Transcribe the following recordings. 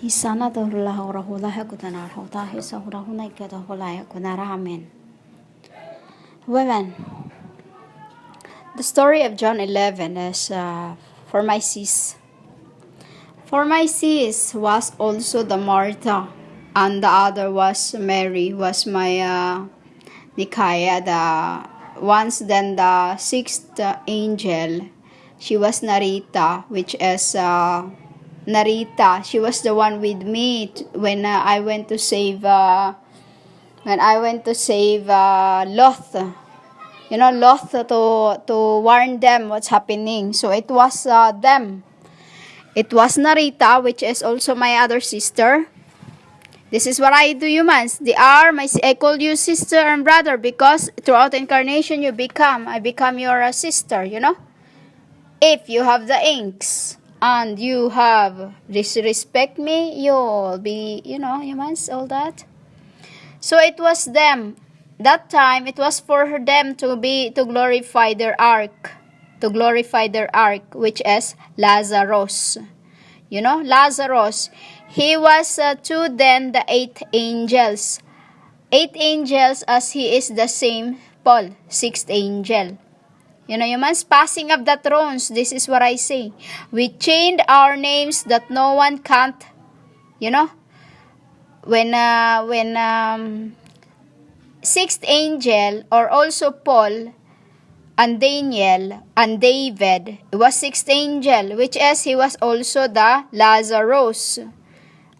Isana to hula hula hekutana hota hisa hura huna ikata hula hekunara amen. Women. The story of John 11 is for my sis. For my sis was also the Martha, and the other was Mary, was my Nikaya, the once then the sixth angel. She was Narita, which is Narita. She was the one with me when I went to save Loth. You know, Loth to warn them what's happening. So it was them. It was Narita, which is also my other sister. This is what I do, humans. I call you sister and brother because throughout incarnation I become your sister, you know. If you have the inks and you have disrespect me, you'll be, you know, humans, all that. So it was them. That time, it was for them to glorify their ark. To glorify their ark, which is Lazarus. You know, Lazarus. He was to then the 8 angels. 8 angels as he is the same Paul, 6th angel. You know, humans, passing of the thrones, this is what I say. We chained our names that no one can't, you know. When 6th angel, or also Paul, and Daniel, and David, it was 6th angel, which is, he was also the Lazarus,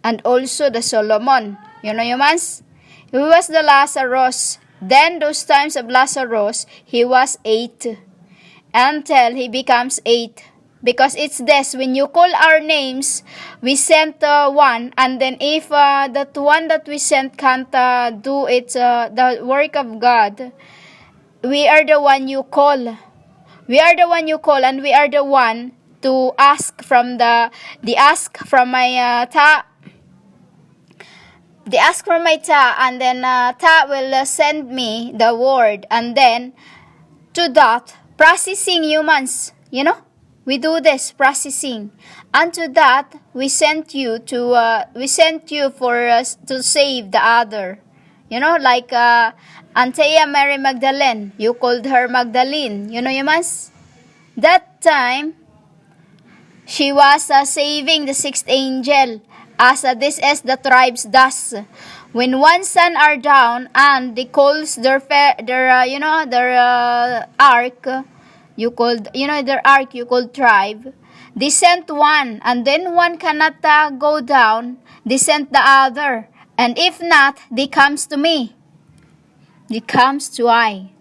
and also the Solomon. You know, humans? He was the Lazarus. Then, those times of Lazarus, he was 8. Until he becomes 8. Because it's this, when you call our names, we sent one, and then if that one that we sent can't do the work of God, we are the one you call. We are the one you call, and we are the one to ask from my ta. They ask from my ta, and then ta will send me the word, and then to that, processing, humans, you know, we do this processing. And to that, we sent you to save the other. You know, like Antea Mary Magdalene, you called her Magdalene. You know, humans? That time, she was saving the 6th angel, as this is the tribes does. When one son are down and they calls their ark, you called, you know, their ark, you called tribe. They sent one, and then one cannot go down. They sent the other, and if not, they comes to me. They comes to I,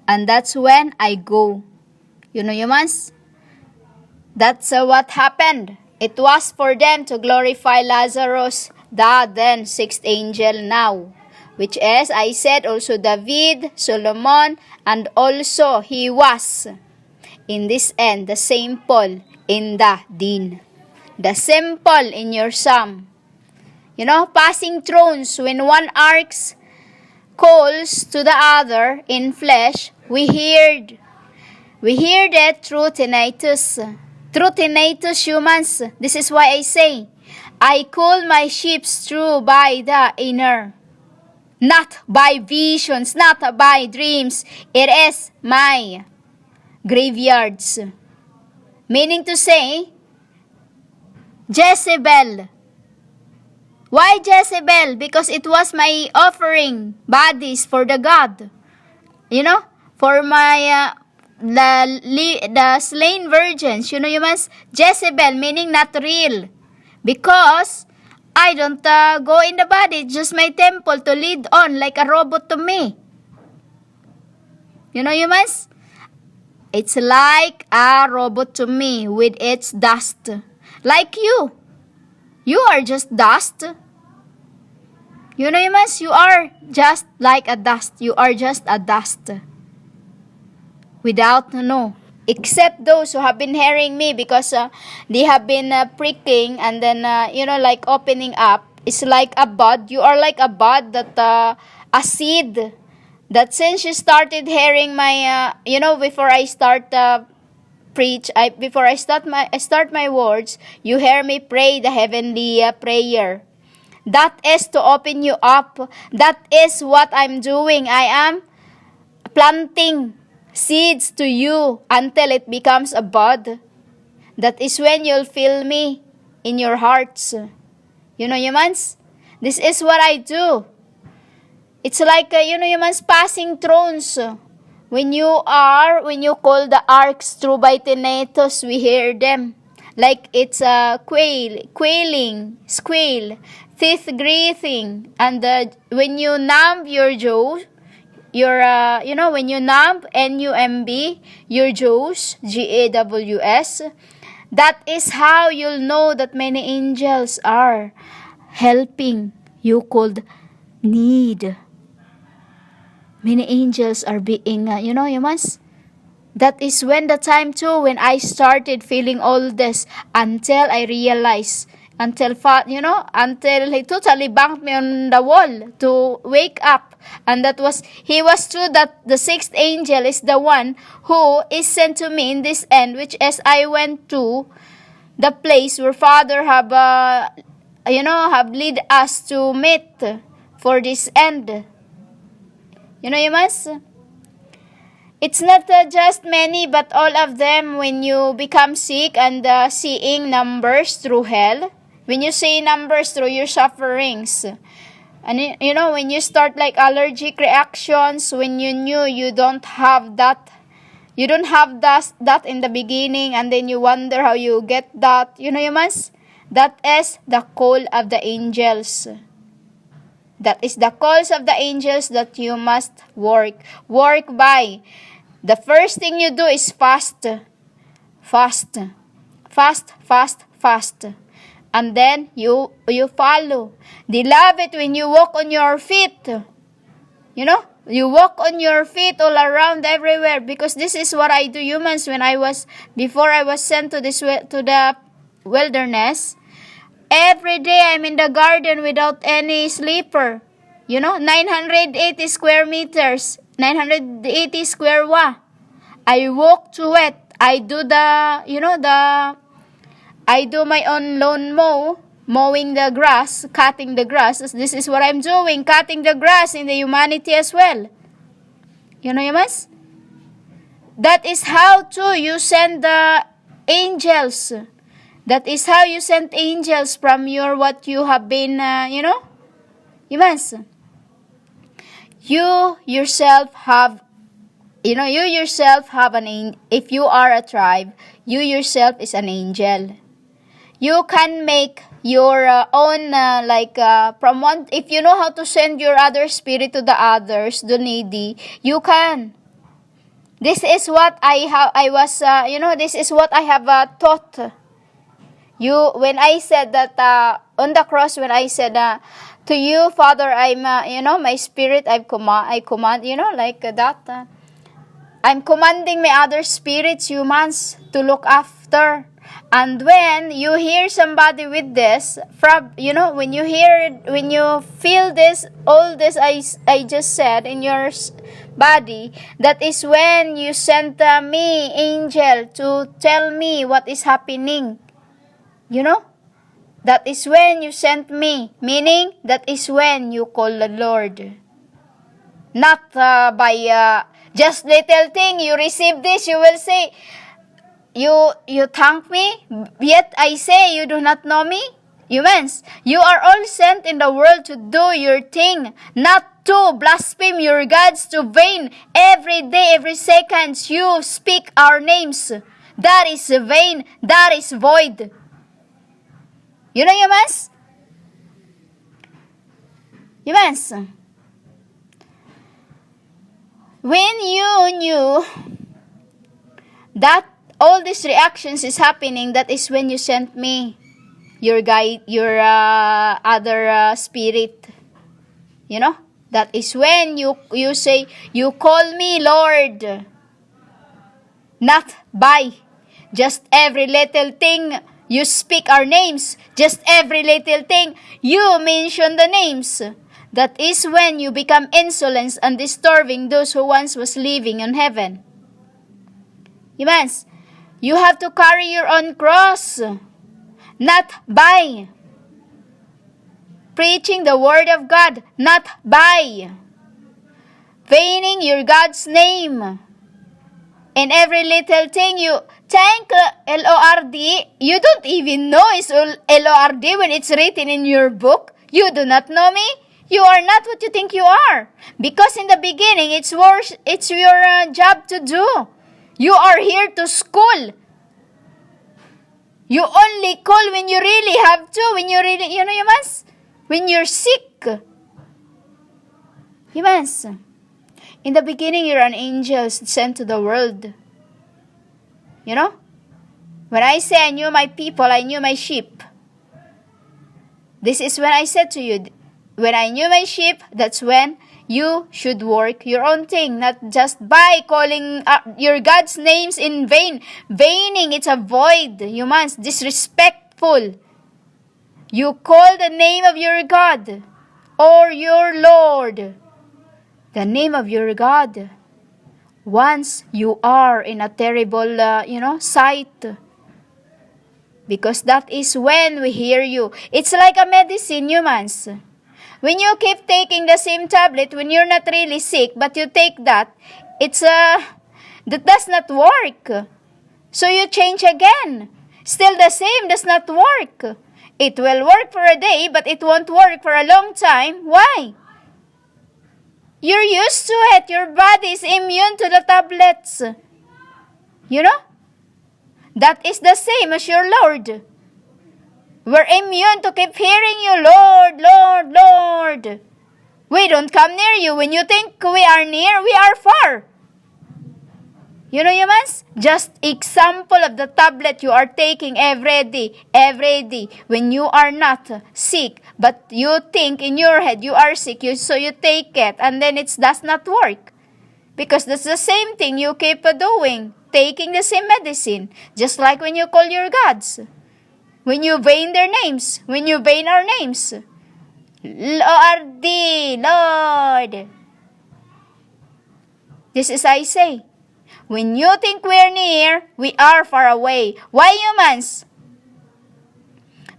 and that's when I go. You know, humans. That's what happened. It was for them to glorify Lazarus, the then 6th angel now, which is, I said, also David, Solomon, and also he was, in this end, the same Paul in the din. The same Paul in your psalm. You know, passing thrones, when one ark calls to the other in flesh, we heard that through tinnitus. Through tinnitus, humans. This is why I say, I call my sheep through by the inner. Not by visions, not by dreams. It is my graveyards. Meaning to say, Jezebel. Why Jezebel? Because it was my offering bodies for the God. You know, for my the slain virgins. You know, humans, Jezebel meaning not real. Because I don't go in the body, just my temple to lead on like a robot to me. You know, humans? It's like a robot to me with its dust. Like you. You are just dust. You know, humans? You are just like a dust. You are just a dust. Without, no. Except those who have been hearing me because they have been pricking and then, you know, like opening up. It's like a bud. You are like a bud that, a seed. That since you started hearing my, you know, before I start preach, before I start my words, you hear me pray the heavenly prayer. That is to open you up. That is what I'm doing. I am planting seeds to you until it becomes a bud. That is when you'll feel me in your hearts. You know, humans, this is what I do. It's like, humans passing thrones. When you call the arcs through by tinnitus, we hear them. Like it's a quailing, squeal, teeth gritting. And when you numb your jaws, when you numb, N-U-M-B, your jaws, G-A-W-S, that is how you'll know that many angels are helping you called need. Many angels are being, humans. That is when the time too, when I started feeling all this until I realized, until he totally banged me on the wall to wake up. And he was true that the sixth angel is the one who is sent to me in this end, which as I went to the place where Father have lead us to meet for this end. Humans, it's not just many, but all of them. When you become sick and seeing numbers through hell, when you see numbers through your sufferings, and when you start like allergic reactions, when you knew you don't have that in the beginning, and then you wonder how you get that, humans, that is the call of the angels. That is the calls of the angels that you must work by. The first thing you do is fast. And then you follow. They love it when you walk on your feet. You walk on your feet all around everywhere, because this is what I do, humans. Before I was sent to the wilderness, every day I'm in the garden without any sleeper. 980 square meters, 980 square wa. I walk to it. I do I do my own lawn mowing the grass, cutting the grass. This is what I'm doing, cutting the grass in the humanity as well. Humans? That is how too you send the angels. That is how you send angels from what you have been, humans. You yourself have if you are a tribe, you yourself is an angel. You can make your own, from one, if you know how to send your other spirit to the others, the needy, you can. This is what this is what I have taught. When I said that on the cross, when I said to you, Father, I'm my spirit, I command, like that. I'm commanding my other spirits, humans, to look after. And when you hear somebody with this, when you feel this, all this I just said in your body, that is when you sent me, angel, to tell me what is happening. That is when you sent me. Meaning, that is when you call the Lord. Not by just little thing, you receive this, you will say, you thank me, yet I say you do not know me. Humans, you are all sent in the world to do your thing, not to blaspheme your gods, to vain. Every day, every second, you speak our names. That is vain, that is void. Humans? Humans, when you knew that all these reactions is happening, that is when you sent me, your guide, your other spirit. That is when you say, you call me Lord. Not by just every little thing you speak our names. Just every little thing you mention the names. That is when you become insolent and disturbing those who once was living in heaven. Humans, You have to carry your own cross, not by preaching the word of God, not by feigning your God's name. In every little thing you thank Lord, you don't even know it's Lord when it's written in your book. You do not know me. You are not what you think you are. Because in the beginning, it's your job to do. You are here to school. You only call when you really have to, when you really, you must. When you're sick. You must. In the beginning, you're an angel sent to the world. You know? When I say I knew my people, I knew my sheep. This is when I said to you, when I knew my sheep, that's when you should work your own thing, not just by calling your God's names in vain. Vaining, it's a void. You must. Disrespectful. You call the name of your God or your Lord. The name of your God. Once you are in a terrible, sight. Because that is when we hear you. It's like a medicine, humans. When you keep taking the same tablet when you're not really sick, but you take that, that does not work. So you change again. Still the same does not work. It will work for a day, but it won't work for a long time. Why? You're used to it. Your body is immune to the tablets. You know? That is the same as your Lord. We're immune to keep hearing you, Lord, Lord, Lord. We don't come near you. When you think we are near, we are far. You know, humans? Just example of the tablet you are taking every day, when you are not sick, but you think in your head you are sick, so you take it, and then it does not work. Because that's the same thing you keep doing, taking the same medicine, just like when you call your gods, when you vain their names, when you vain our names. Lord, Lord. This is I say. When you think we're near, we are far away. Why, humans?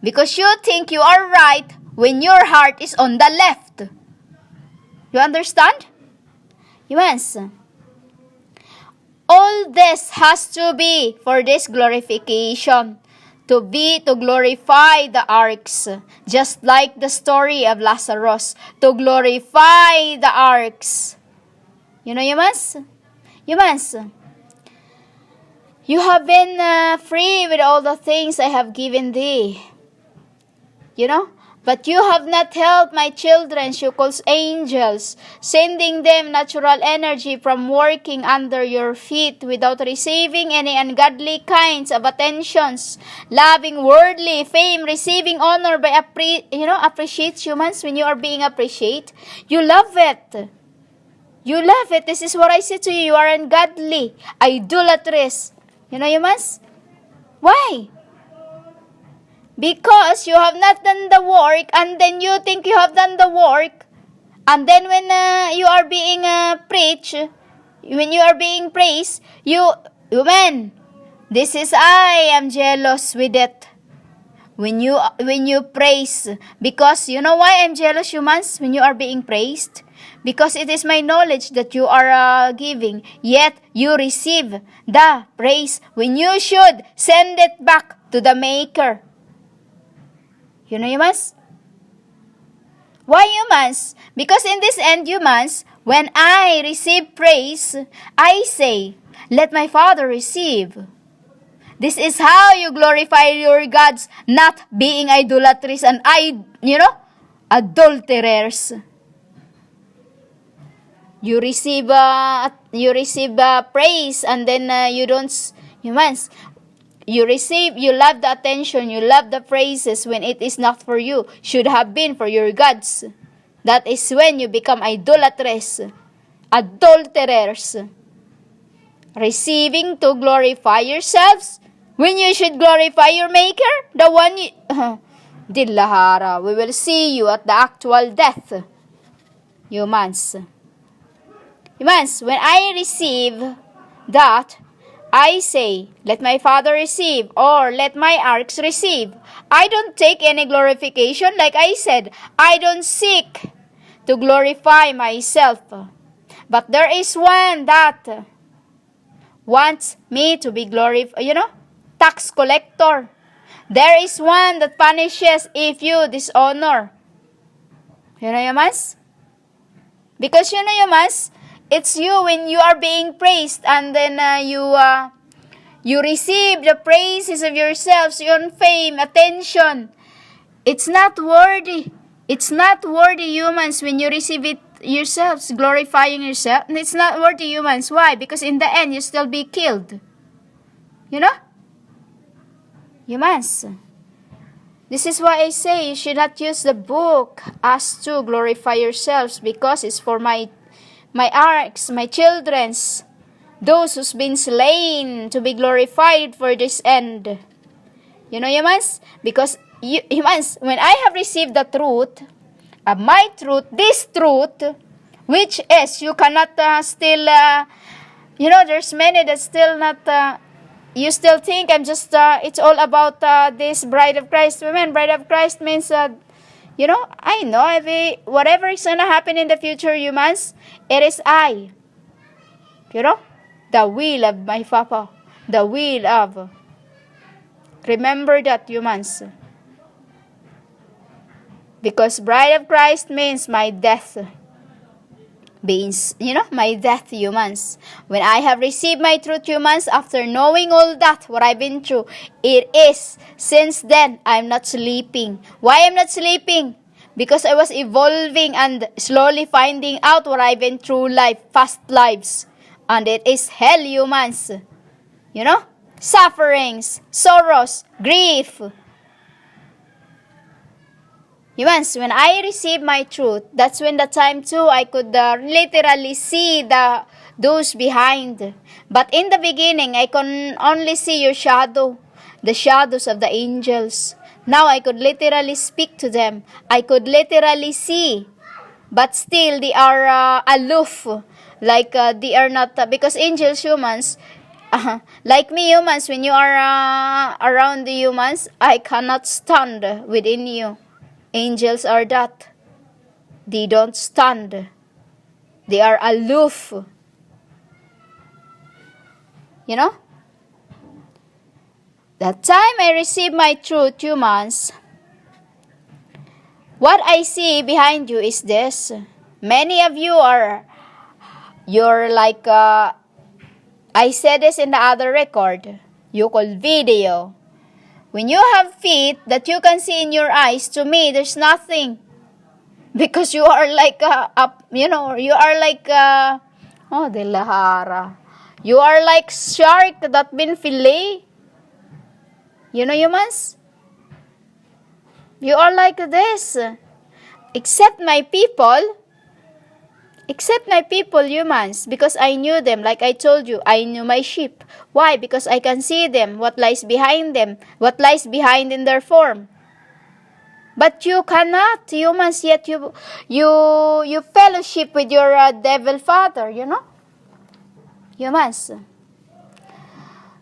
Because you think you are right when your heart is on the left. You understand? Humans. All this has to be for this glorification. To glorify the arks. Just like the story of Lazarus. To glorify the arks. You know, humans? Humans. You have been free with all the things I have given thee. You know? But you have not helped my children, she calls angels, sending them natural energy from working under your feet without receiving any ungodly kinds of attentions, loving worldly fame, receiving honor by appreciate humans when you are being appreciated. You love it. You love it. This is what I say to you. You are ungodly, idolatrous. You know, humans? Why? Because you have not done the work, and then you think you have done the work, and then when you are being preached, when you are being praised, woman, this is I am jealous with it. When you praise, because you know why I'm jealous, humans, when you are being praised? Because it is my knowledge that you are giving, yet you receive the praise when you should send it back to the Maker. You know, humans? Why, humans? Because in this end, humans, when I receive praise, I say, let my Father receive. This is how you glorify your gods, not being idolatrous and adulterers. You receive praise, and then you don't, humans. You love the attention, you love the praises when it is not for you, should have been for your gods. That is when you become idolatrous, adulterers, receiving to glorify yourselves when you should glorify your Maker, the one you... Dillahara, we will see you at the actual death. Humans, when I receive that, I say, let my Father receive, or let my arks receive. I don't take any glorification. Like I said, I don't seek to glorify myself. But there is one that wants me to be glorified, tax collector. There is one that punishes if you dishonor. Mas? Because Mas, it's you when you are being praised and then you receive the praises of yourselves, your fame, attention. It's not worthy. It's not worthy, humans, when you receive it yourselves, glorifying yourself. It's not worthy, humans. Why? Because in the end, you still be killed. Humans. This is why I say you should not use the book as to glorify yourselves, because it's for my arks, my children's, those who's been slain to be glorified for this end. Humans? Because humans, when I have received the truth, my truth, this truth, which is you cannot still, there's many that still not, you still think I'm just, it's all about this bride of Christ. Women, bride of Christ means, I know whatever is going to happen in the future, humans, it is I. The will of my Papa. The will of. Remember that, humans. Because bride of Christ means my death. Means, my death, humans. When I have received my truth, humans, after knowing all that, what I've been through, it is, since then, I'm not sleeping. Why I'm not sleeping? Because I was evolving and slowly finding out what I've been through life, past lives. And it is hell, humans. Sufferings, sorrows, grief. Humans, when I received my truth, that's when the time too I could literally see those behind. But in the beginning, I can only see your shadow, the shadows of the angels. Now I could literally speak to them. I could literally see. But still, they are aloof. Like they are not, because angels, humans, like me, humans, when you are around the humans, I cannot stand within you. Angels are that. They don't stand. They are aloof. That time I received my truth, humans, what I see behind you is this. Many of you you're like, I said this in the other record, you call video. When you have feet that you can see in your eyes, to me, there's nothing. Because you are like, you are like, de lahara. You are like shark that been fillet. Humans? You are like this. Except my people, humans, because I knew them. Like I told you, I knew my sheep. Why? Because I can see them, what lies behind them, what lies behind in their form. But you cannot, humans, yet you fellowship with your devil father, Humans.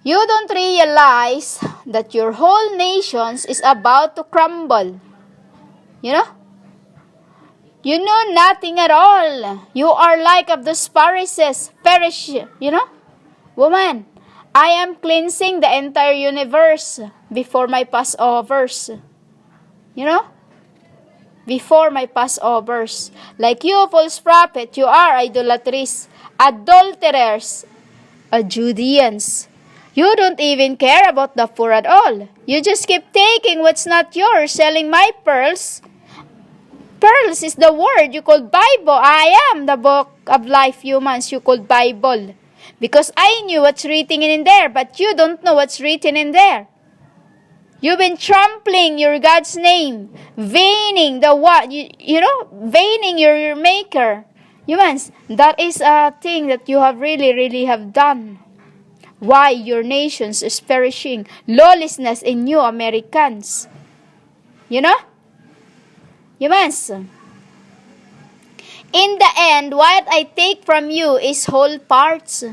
You don't realize that your whole nations is about to crumble. You know nothing at all. You are like of those Pharisees, perish, Woman, I am cleansing the entire universe before my Passovers. Before my Passovers. Like you, false prophet, you are idolatries, adulterers, Judeans. You don't even care about the poor at all. You just keep taking what's not yours, selling my pearls. Pearls is the word you call Bible. I am the book of life, humans, you call Bible. Because I knew what's written in there, but you don't know what's written in there. You've been trampling your God's name, veining veining your maker. Humans, that is a thing that you have really, really have done. Why your nations is perishing. Lawlessness in you Americans. Humans. In the end, what I take from you is whole parts.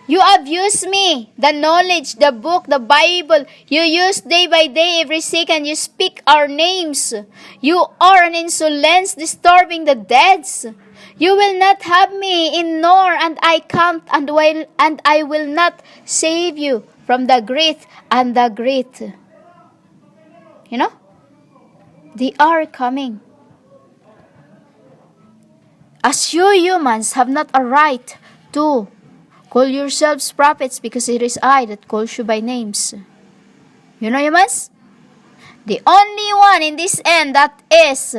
You abuse me, the knowledge, the book, the Bible. You use day by day, every second. You speak our names. You are an insolence, disturbing the deads. You will not have me in nor, and I can't, and I will not save you from the great and the great. You know, they are coming. As you humans have not a right to call yourselves prophets, because it is I that calls you by names. You know, humans? The only one in this end that is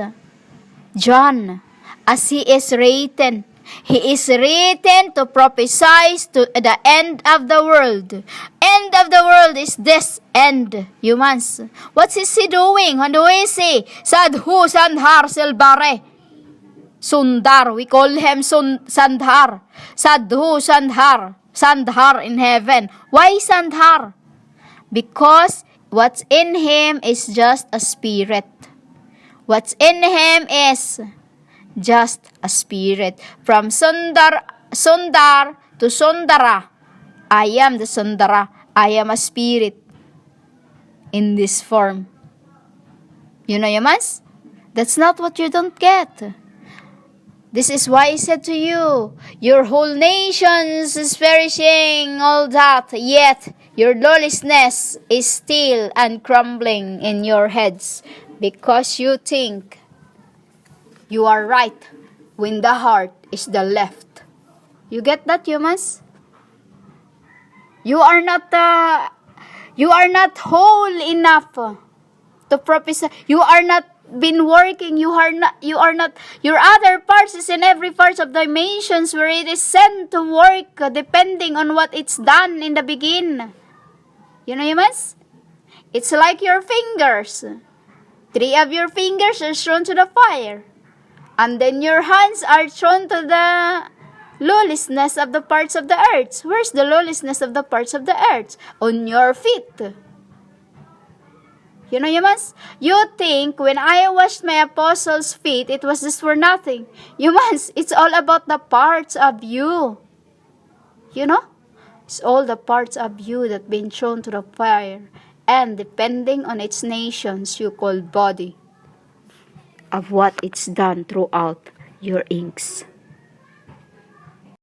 John, as he is written. He is written to prophesy to the end of the world. End of the world is this end, humans. What is he doing? Who is he? Sadhu Sandhar Silbare. Sundar, we call him Sandhar. Sadhu Sandhar. Sandhar in heaven. Why Sandhar? Because what's in him is just a spirit. What's in him is just a spirit. From Sundar to Sundara. I am the Sundara. I am a spirit in this form. You know, humans? That's not what you don't get. This is why I said to you, your whole nation is perishing, all that, yet your lawlessness is still and crumbling in your heads, because you think you are right when the heart is the left. You get that, humans? You are not whole enough to prophesy. You are not been working. You are not. Your other parts is in every part of dimensions where it is sent to work, depending on what it's done in the beginning. You know, humans? It's like your fingers. 3 of your fingers are thrown to the fire, and then your hands are thrown to the lawlessness of the parts of the earth. Where's the lawlessness of the parts of the earth? On your feet. You know, humans? You think when I washed my apostles' feet, it was just for nothing. Humans, it's all about the parts of you. You know? It's all the parts of you that been thrown to the fire. And depending on its nations, you call body, of what it's done throughout your inks.